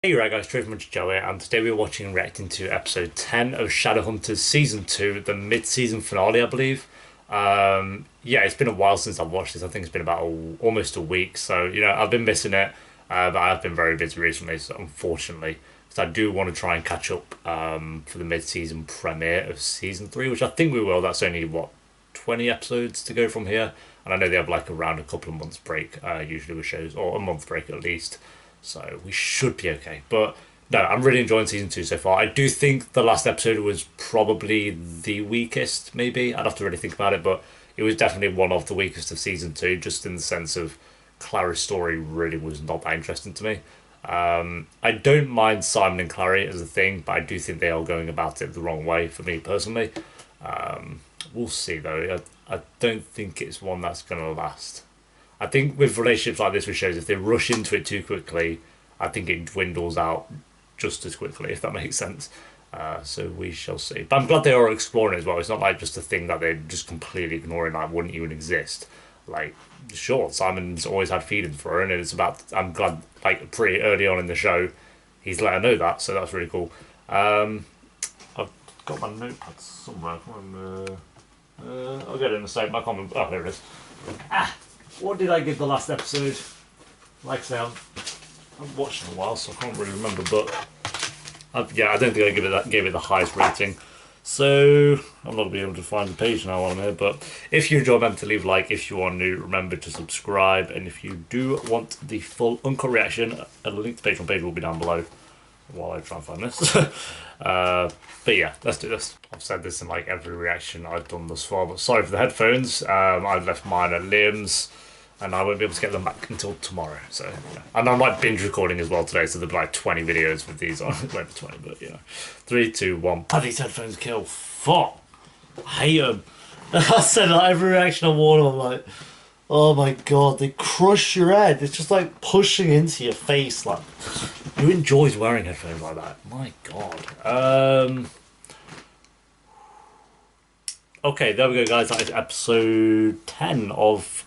Hey, right guys, Much Joe here, and today we're watching and reacting to episode 10 of Shadowhunters Season 2, the mid-season finale, I believe. Yeah, it's been a while since I've watched this. I think it's been about almost a week, so, I've been missing it, but I've been very busy recently, so unfortunately. So I do want to try and catch up for the mid-season premiere of Season 3, which I think we will. That's only, 20 episodes to go from here. And I know they have like around a couple of months break, usually with shows, or a month break at least. So we should be okay. But no, I'm really enjoying season 2 so far. I do think the last episode was probably the weakest, maybe. I'd have to really think about it, but it was definitely one of the weakest of season 2, just in the sense of Clary's story really was not that interesting to me. I don't mind Simon and Clary as a thing, but I do think they are going about it the wrong way for me personally. We'll see though. I don't think it's one that's going to last. I think with relationships like this with shows, if they rush into it too quickly, I think it dwindles out just as quickly, if that makes sense. So we shall see. But I'm glad they are exploring it as well. It's not like just a thing that they're just completely ignoring, like wouldn't even exist. Like, sure, Simon's always had feelings for her, and it's about. I'm glad, like pretty early on in the show, he's let her know that, so that's really cool. I've got my notepad somewhere. I'll get it in a second. I can't remember. Oh, there it is. What did I give the last episode? Like I say, I've watched it in a while, so I can't really remember. But yeah, I don't think I gave it the highest rating. So I'm not gonna be able to find the page now while I'm here. But if you enjoy, remember to leave a like. If you are new, remember to subscribe. And if you do want the full uncut reaction, a link to the Patreon page will be down below while I try and find this. But yeah, let's do this. I've said this in like every reaction I've done thus far, but sorry for the headphones. I've left mine at Liam's, and I won't be able to get them back until tomorrow. So, yeah. And I'm like binge recording as well today, so there'll be like 20 videos with these on. Wait for 20, but you know. 3, 2, 1. Oh, these headphones kill. Fuck. I hate them. I said like every reaction I wore them, I'm like, oh my god, they crush your head. It's just like pushing into your face. Like, who enjoys wearing headphones like that? My god. Okay, there we go, guys. That is episode 10 of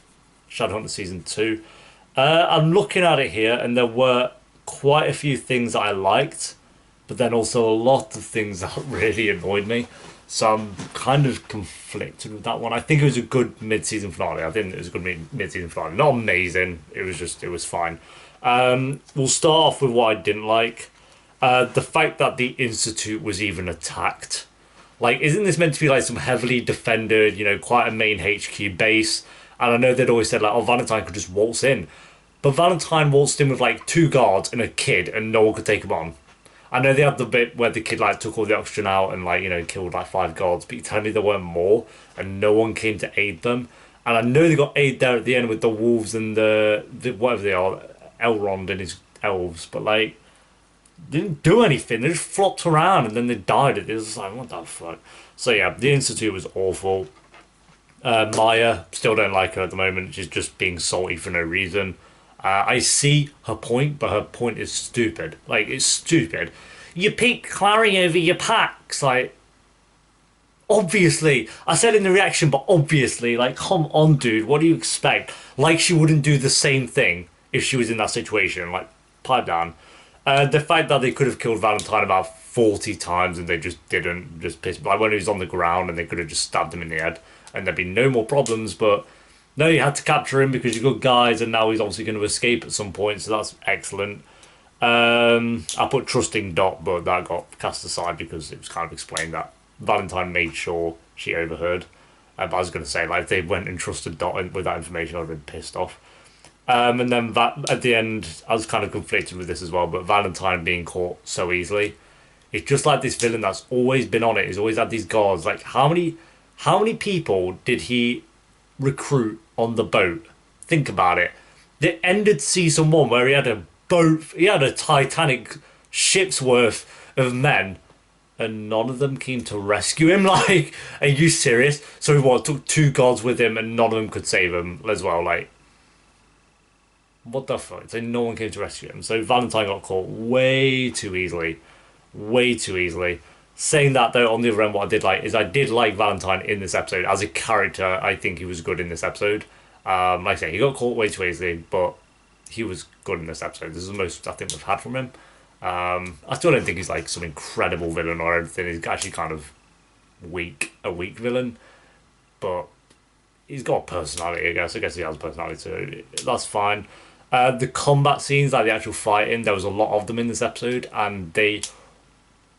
Shadowhunters Season 2. I'm looking at it here, and there were quite a few things that I liked, but then also a lot of things that really annoyed me. So I'm kind of conflicted with that one. I think it was a good mid-season finale. I think it was a good mid-season finale. Not amazing. It was fine. We'll start off with what I didn't like. The fact that the Institute was even attacked. Like, isn't this meant to be like some heavily defended, quite a main HQ base? And I know they'd always said like, oh, Valentine could just waltz in. But Valentine waltzed in with like 2 guards and a kid, and no one could take him on. I know they had the bit where the kid like took all the oxygen out and like killed like 5 guards, but you tell me there weren't more, and no one came to aid them. And I know they got aid there at the end with the wolves and the whatever they are, Elrond and his elves, but like didn't do anything. They just flopped around and then they died. It was like, what the fuck? So yeah, the Institute was awful. Maya, still don't like her at the moment. She's just being salty for no reason. I see her point, but her point is stupid. Like, it's stupid. You pick Clary over your packs. Like, obviously. I said in the reaction, but obviously. Like, come on, dude. What do you expect? Like, she wouldn't do the same thing if she was in that situation. Like, pipe down. The fact that they could have killed Valentine about 40 times and they just didn't, just pissed. Like, when he was on the ground and they could have just stabbed him in the head and there'd be no more problems, but no, you had to capture him because you've got guys, and now he's obviously going to escape at some point, so that's excellent. I put trusting Dot, but that got cast aside because it was kind of explained that Valentine made sure she overheard. But I was going to say, like, if they went and trusted Dot with that information, I'd have been pissed off. And then at the end, I was kind of conflicted with this as well, but Valentine being caught so easily. It's just like this villain that's always been on it. He's always had these guards. Like, how many people did he recruit on the boat? Think about it. They ended season 1 where he had a boat, he had a Titanic ship's worth of men, and none of them came to rescue him. Like, are you serious? So he took 2 gods with him, and none of them could save him as well. Like, what the fuck? So no one came to rescue him. So Valentine got caught way too easily, way too easily. Saying that though, on the other end, what I did like is I did like Valentine in this episode as a character. I think he was good in this episode. Like I say, he got caught way too easily, but he was good in this episode. This is the most I think we've had from him. I still don't think he's like some incredible villain or anything. He's actually kind of a weak villain, but he's got personality. I guess he has personality, so that's fine. The combat scenes, like the actual fighting, there was a lot of them in this episode, and they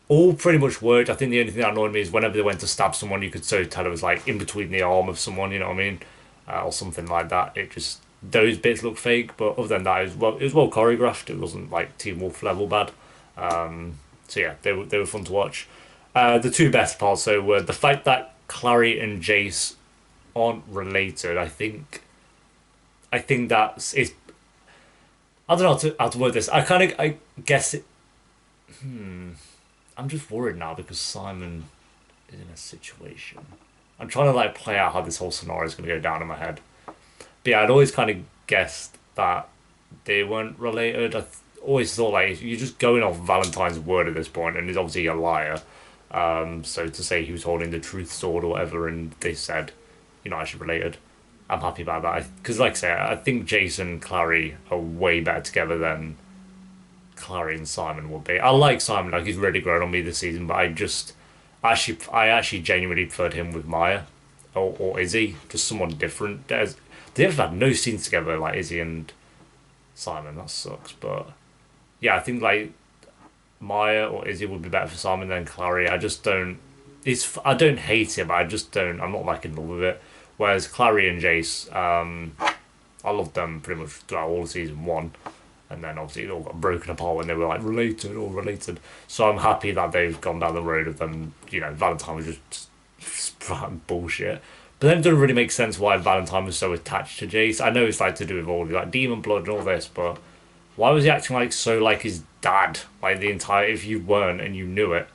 all pretty much worked. I think the only thing that annoyed me is whenever they went to stab someone, you could so tell it was like in between the arm of someone. You know what I mean, or something like that. It just those bits looked fake, but other than that, it was well choreographed. It wasn't like Teen Wolf level bad. So yeah, they were fun to watch. The two best parts though were the fact that Clary and Jace aren't related. I think that's it's. I don't know how to word this. I guess it. I'm just worried now because Simon is in a situation. I'm trying to like play out how this whole scenario is going to go down in my head. But yeah, I'd always kind of guessed that they weren't related. Always thought like you're just going off Valentine's word at this point, and he's obviously a liar. So to say he was holding the truth sword or whatever, and they said you're not actually related, I'm happy about that. Because like I say, I think Jason and Clary are way better together than Clary and Simon would be. I like Simon, like he's really grown on me this season, but I actually genuinely preferred him with Maya or Izzy, just someone different. They've had no scenes together like Izzy and Simon. That sucks, but yeah, I think like Maya or Izzy would be better for Simon than Clary. I just don't. I don't hate it, but I just don't. I'm not like in love with it. Whereas Clary and Jace, I loved them pretty much throughout all of season one, and then obviously it all got broken apart when they were like related or related. So I'm happy that they've gone down the road of them. You know, Valentine was just bullshit. But then it doesn't really make sense why Valentine was so attached to Jace. I know it's like to do with all the like demon blood and all this, but why was he acting like so like his dad? Like the entire if you weren't and you knew it,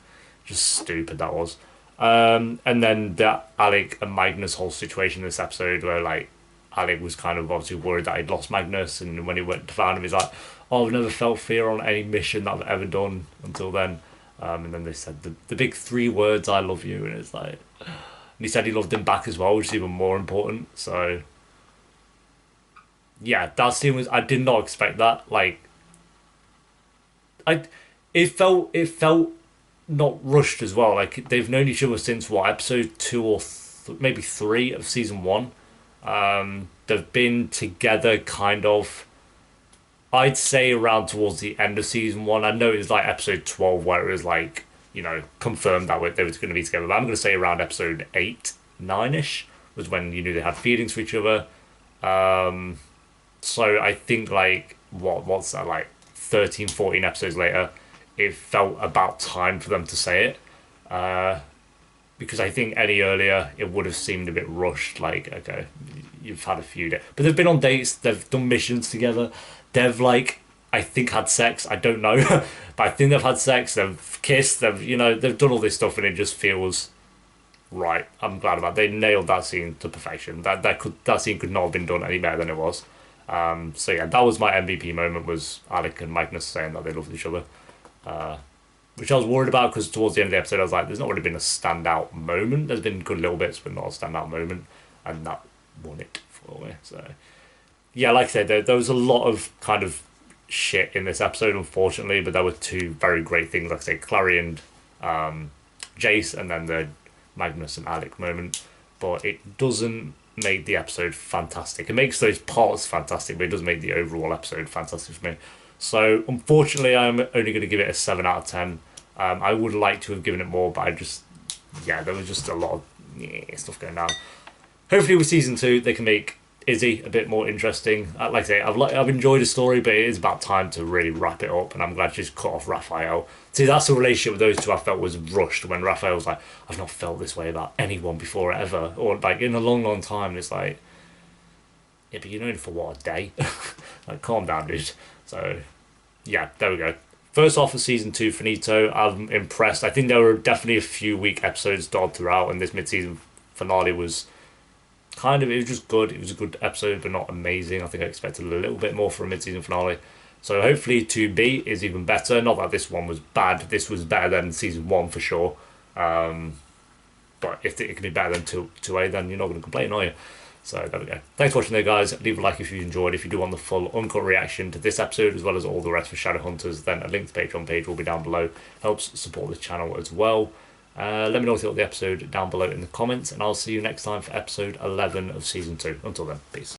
just stupid that was. And then the Alec and Magnus whole situation in this episode where like Alec was kind of obviously worried that he'd lost Magnus, and when he went to find him, he's like, "Oh, I've never felt fear on any mission that I've ever done until then." And then they said the big three words, "I love you," and it's like, and he said he loved him back as well, which is even more important. So yeah, that scene was I did not expect that. Like I, it felt not rushed as well. Like they've known each other since what episode two or maybe three of season one. They've been together kind of. I'd say around towards the end of season one. I know it was like episode 12 where it was like confirmed that they were going to be together. But I'm going to say around episode 8, 9ish was when you knew they had feelings for each other. So I think like what's that like 13, 14 episodes later, it felt about time for them to say it. Because I think any earlier it would have seemed a bit rushed. Like, okay, you've had a few days, but they've been on dates, they've done missions together, they've like I think had sex. I don't know, but I think they've had sex. They've kissed. They've done all this stuff, and it just feels right. I'm glad about it. They nailed that scene to perfection. That scene could not have been done any better than it was. So yeah, that was my MVP moment. Was Alec and Magnus saying that they loved each other. Which I was worried about because towards the end of the episode I was like, there's not really been a standout moment. There's been good little bits, but not a standout moment, and that won it for me. So yeah, like I said, there was a lot of kind of shit in this episode, unfortunately, but there were two very great things. Like I say, Clary and Jace, and then the Magnus and Alec moment. But it doesn't make the episode fantastic. It makes those parts fantastic, but it doesn't make the overall episode fantastic for me. So unfortunately, I'm only going to give it a 7 out of 10. I would like to have given it more, but there was just a lot of stuff going down. Hopefully with season 2, they can make Izzy a bit more interesting. Like I say, I've enjoyed the story, but it is about time to really wrap it up, and I'm glad she's cut off Raphael. See, that's the relationship with those two I felt was rushed when Raphael was like, I've not felt this way about anyone before ever, or like in a long, long time. And it's like, yeah, but you know for what, a day? Like, calm down, dude. So, yeah, there we go. First off of season 2, finito. I'm impressed. I think there were definitely a few weak episodes dotted throughout, and this mid-season finale was it was just good. It was a good episode, but not amazing. I think I expected a little bit more for a mid-season finale. So hopefully 2B is even better. Not that this one was bad. This was better than season 1 for sure. But if it can be better than 2A, then you're not going to complain, are you? So there we go. Thanks for watching there, guys. Leave a like if you enjoyed. If you do want the full uncut reaction to this episode as well as all the rest for Shadowhunters, then a link to the Patreon page will be down below. Helps support the channel as well. Let me know what you thought of the episode down below in the comments, and I'll see you next time for episode 11 of season 2. Until then, peace.